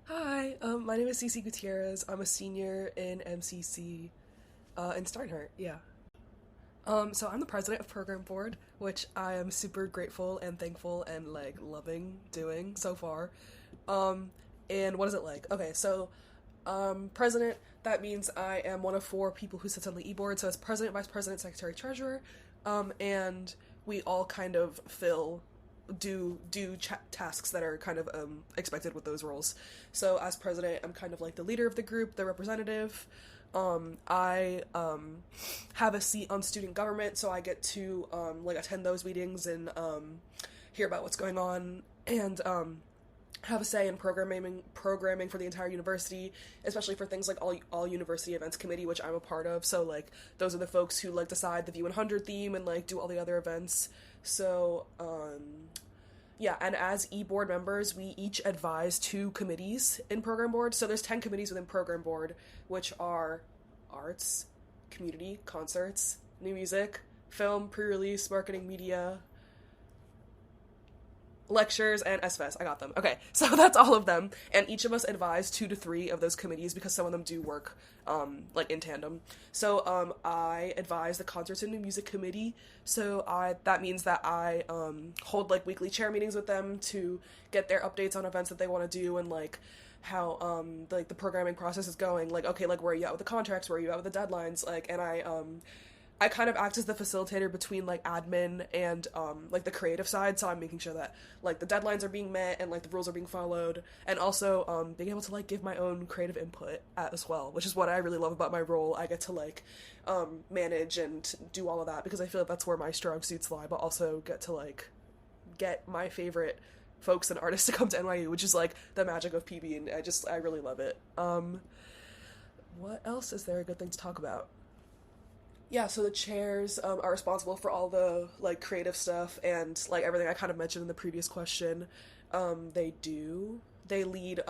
Hi, my name is Cece Gutierrez. I'm a senior in MCC in Steinhardt, yeah. So I'm the president of Program Board, which I am super grateful and thankful and like loving doing so far. Um, and what is it like? Okay, so president, that means I am one of four people who sits on the e-board, so it's president, vice president, secretary, treasurer, and we all kind of do tasks that are kind of expected with those roles. So as president, I'm kind of like the leader of the group, the representative. I have a seat on student government, so I get to like attend those meetings and hear about what's going on and have a say in programming for the entire university, especially for things like all university events committee, which I'm a part of. So like those are the folks who like decide the V100 theme and like do all the other events. So yeah, and as e-board members, we each advise two committees in program board. So there's 10 committees within program board, which are arts, community, concerts, new music, film, pre-release, marketing, media, lectures, and SFES. I got them. Okay, so that's all of them. And each of us advise two to three of those committees because some of them do work like in tandem. So I advise the concerts and new music committee. So that means that I hold like weekly chair meetings with them to get their updates on events that they want to do and like how like the programming process is going. Like, okay, like where are you at with the contracts? Where are you at with the deadlines? Like, and I kind of act as the facilitator between like admin and like the creative side, so I'm making sure that like the deadlines are being met and like the rules are being followed, and also being able to like give my own creative input as well, which is what I really love about my role. I get to like manage and do all of that because I feel like that's where my strong suits lie, but also get to like get my favorite folks and artists to come to NYU, which is like the magic of PB, and I really love it. What else is there a good thing to talk about? Yeah, so the chairs are responsible for all the like creative stuff and like everything I kind of mentioned in the previous question. They lead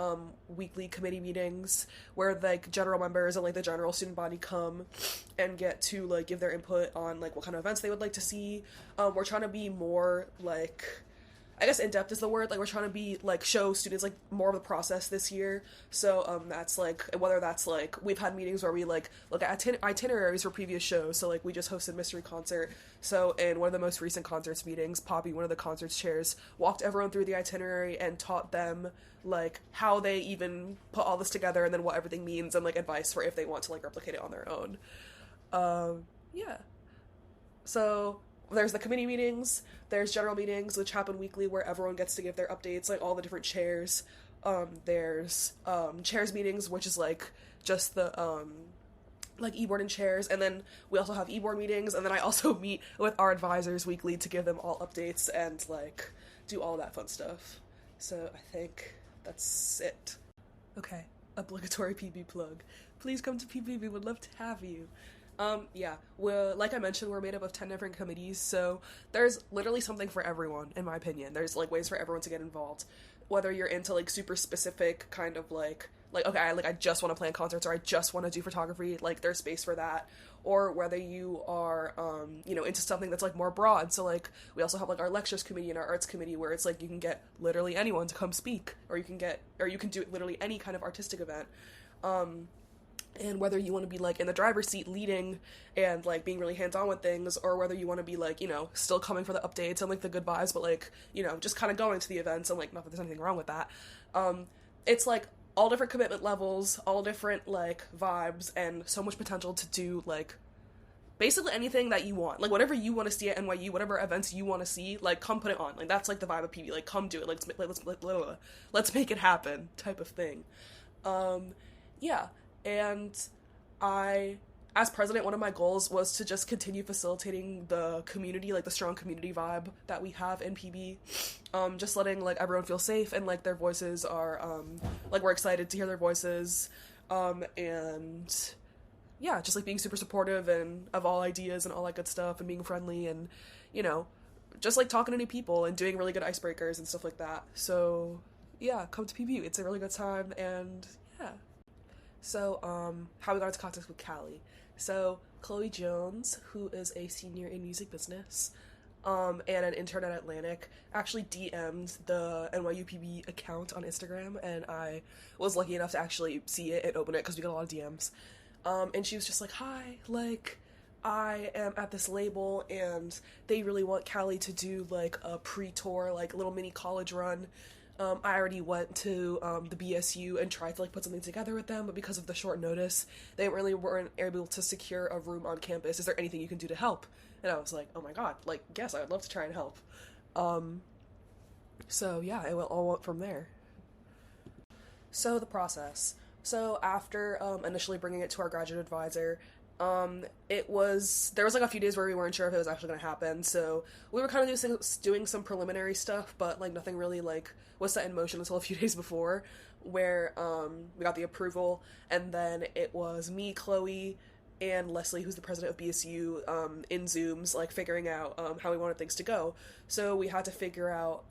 weekly committee meetings where like general members and like the general student body come and get to like give their input on like what kind of events they would like to see. We're trying to be more like, I guess in depth is the word. Like we're trying to be like show students like more of the process this year. So that's like whether that's like we've had meetings where we like look at itineraries for previous shows. So like we just hosted mystery concert. So in one of the most recent concerts meetings, Poppy, one of the concerts chairs, walked everyone through the itinerary and taught them like how they even put all this together and then what everything means and like advice for if they want to like replicate it on their own. Yeah. So there's the committee meetings, there's general meetings, which happen weekly where everyone gets to give their updates, like all the different chairs. There's chairs meetings, which is like just the like e-board and chairs, and then we also have e-board meetings, and then I also meet with our advisors weekly to give them all updates and like do all that fun stuff. So I think that's it. Okay, obligatory PB plug. Please come to PB, we would love to have you. Yeah, well, like I mentioned, we're made up of 10 different committees, so there's literally something for everyone, in my opinion. There's, like, ways for everyone to get involved. Whether you're into, like, super specific kind of, like okay, I just want to plan concerts, or I just want to do photography, like, there's space for that. Or whether you are, into something that's, like, more broad. So, like, we also have, like, our lectures committee and our arts committee, where it's, like, you can get literally anyone to come speak, or you can do literally any kind of artistic event. And whether you want to be like in the driver's seat leading and like being really hands-on with things, or whether you want to be like, still coming for the updates and like the good vibes, but like, just kind of going to the events, and like not that there's anything wrong with that. It's like all different commitment levels, all different like vibes, and so much potential to do like basically anything that you want. Like whatever you want to see at NYU, whatever events you want to see, like come put it on. Like that's like the vibe of PB. Like come do it. Like let's make it happen type of thing. Yeah. And as president, one of my goals was to just continue facilitating the community, like the strong community vibe that we have in PB. Just letting like everyone feel safe and like their voices are, like we're excited to hear their voices. And yeah, just like being super supportive and of all ideas and all that good stuff and being friendly and, just like talking to new people and doing really good icebreakers and stuff like that. So yeah, come to PB. It's a really good time, and yeah. So, how we got into contact with Kaliii. So, Chloe Jones, who is a senior in music business, and an intern at Atlantic actually DM'd the NYUPB account on Instagram, and I was lucky enough to actually see it and open it because we got a lot of DMs. And she was just like, hi, like, I am at this label and they really want Kaliii to do like a pre-tour, like little mini college run. I already went to the BSU and tried to like put something together with them, but because of the short notice, they really weren't able to secure a room on campus. Is there anything you can do to help? And I was like, oh my god, like, yes, I would love to try and help. So yeah, it all went from there. So the process. So after initially bringing it to our graduate advisor, there was like a few days where we weren't sure if it was actually going to happen, so we were kind of doing some preliminary stuff, but like nothing really like was set in motion until a few days before, where we got the approval, and then it was me, Chloe, and Leslie, who's the president of BSU, in Zooms, like figuring out how we wanted things to go. So we had to figure out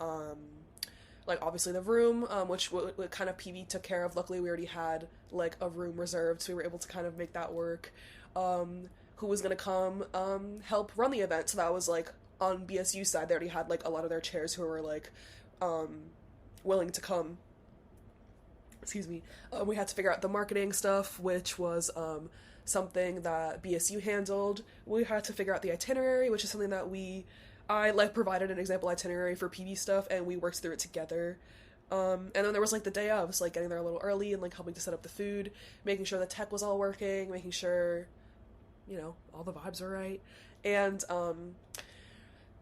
like obviously the room, which kind of PB took care of. Luckily we already had like a room reserved, so we were able to kind of make that work. Who was gonna come help run the event, so that was like on BSU side, they already had like a lot of their chairs who were like willing to come. Excuse me. We had to figure out the marketing stuff, which was something that BSU handled. We had to figure out the itinerary, which is something that I like provided an example itinerary for PB stuff, and we worked through it together. And then there was like the day of, so like getting there a little early and like helping to set up the food, making sure the tech was all working, making sure, you know, all the vibes were right, and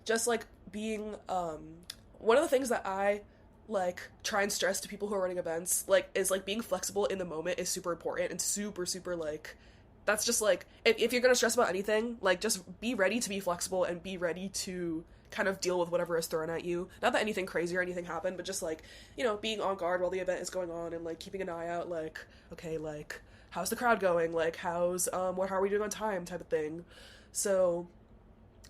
just like being one of the things that I like try and stress to people who are running events, like, is like being flexible in the moment is super important, and super like, that's just like, if you're gonna stress about anything, like, just be ready to be flexible and be ready to kind of deal with whatever is thrown at you. Not that anything crazy or anything happened, but just like, you know, being on guard while the event is going on, and like keeping an eye out, like, okay, like, how's the crowd going, like, how are we doing on time, type of thing. So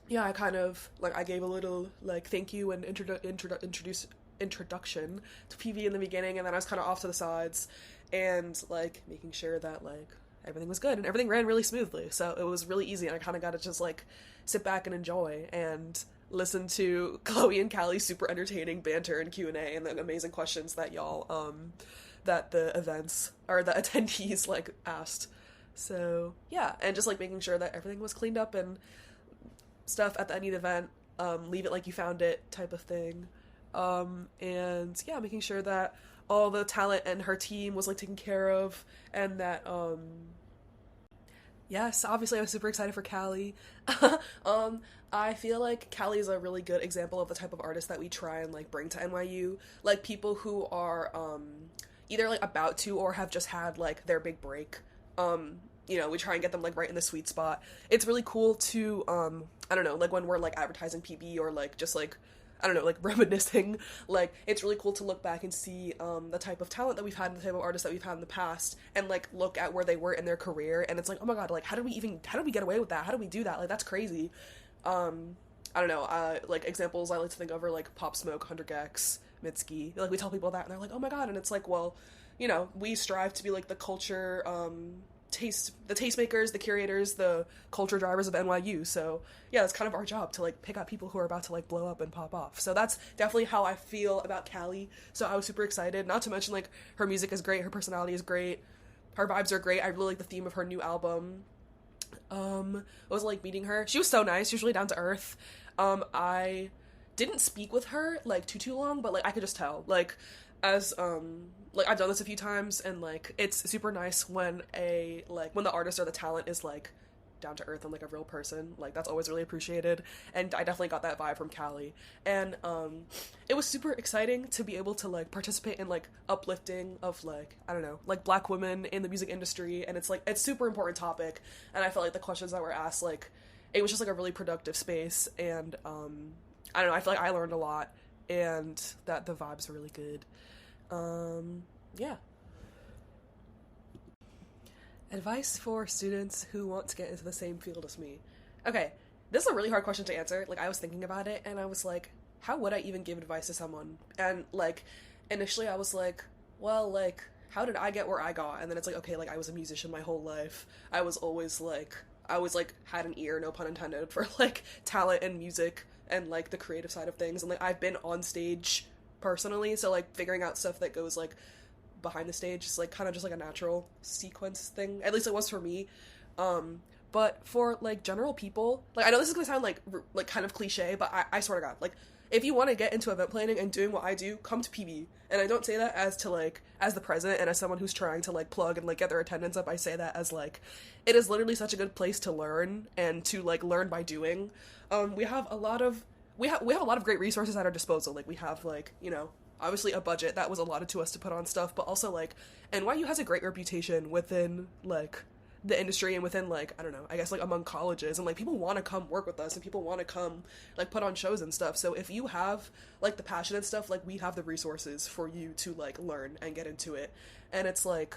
yeah, I kind of like, I gave a little like thank you and introduction to PV in the beginning, and then I was kind of off to the sides and like making sure that like everything was good, and everything ran really smoothly, so it was really easy, and I kind of got to just like sit back and enjoy and listen to Chloe and Kallie's super entertaining banter and Q&A and the amazing questions that y'all that the events or the attendees like asked. So yeah, and just like making sure that everything was cleaned up and stuff at the end of the event, leave it like you found it type of thing. And yeah, making sure that all the talent and her team was like taken care of, and that yes, obviously I was super excited for Kaliii. I feel like Kaliii is a really good example of the type of artist that we try and like bring to NYU, like people who are either like about to or have just had like their big break. You know, we try and get them like right in the sweet spot. It's really cool to I don't know, like when we're like advertising PB or like just like, I don't know, like reminiscing, like it's really cool to look back and see the type of talent that we've had and the type of artists that we've had in the past, and like look at where they were in their career, and it's like, oh my god, like how did we get away with that? How did we do that? Like that's crazy. I don't know, like examples I like to think of are like Pop Smoke, 100 Gex, Mitski. Like we tell people that and they're like, oh my god, and it's like, well, you know, we strive to be like the culture the tastemakers, the curators, the culture drivers of NYU. So yeah, it's kind of our job to like pick out people who are about to like blow up and pop off. So that's definitely how I feel about Kaliii. So I was super excited. Not to mention like her music is great, her personality is great, her vibes are great. I really like the theme of her new album. It was like meeting her. She was so nice. She was really down to earth. I didn't speak with her like too long, but like I could just tell, like, as like I've done this a few times, and like it's super nice when when the artist or the talent is like down to earth and like a real person. Like that's always really appreciated, and I definitely got that vibe from Kaliii. And it was super exciting to be able to like participate in like uplifting of like, I don't know, like Black women in the music industry, and it's like it's super important topic, and I felt like the questions that were asked, like it was just like a really productive space, and I don't know, I feel like I learned a lot, and that the vibes were really good. Yeah. Advice for students who want to get into the same field as me. Okay, this is a really hard question to answer. Like, I was thinking about it, and I was like, how would I even give advice to someone? And, like, initially I was like, well, like, how did I get where I got? And then it's like, okay, like, I was a musician my whole life. I was, like, had an ear, no pun intended, for, like, talent and music and like the creative side of things, and like I've been on stage personally, so like figuring out stuff that goes like behind the stage is like kind of just like a natural sequence thing, at least it was for me. But for like general people, like I know this is gonna sound like kind of cliche, but I swear to God, like if you want to get into event planning and doing what I do, come to PB. And I don't say that as to like as the president and as someone who's trying to like plug and like get their attendance up. I say that as like it is literally such a good place to learn and to like learn by doing. We have a lot of great resources at our disposal. Like we have like, you know, obviously a budget that was allotted to us to put on stuff, but also like NYU has a great reputation within like the industry and within like, I don't know, I guess like among colleges, and like people want to come work with us and people want to come like put on shows and stuff. So if you have like the passion and stuff, like we have the resources for you to like learn and get into it. And it's like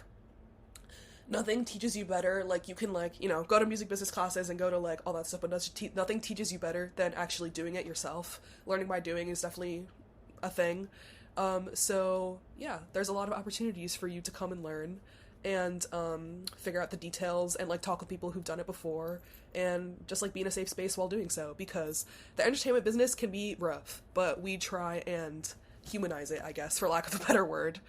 nothing teaches you better, like you can like, you know, go to music business classes and go to like all that stuff, but nothing teaches you better than actually doing it yourself. Learning by doing is definitely a thing. So yeah, there's a lot of opportunities for you to come and learn and figure out the details and like talk with people who've done it before and just like be in a safe space while doing so, because the entertainment business can be rough, but we try and humanize it, I guess, for lack of a better word.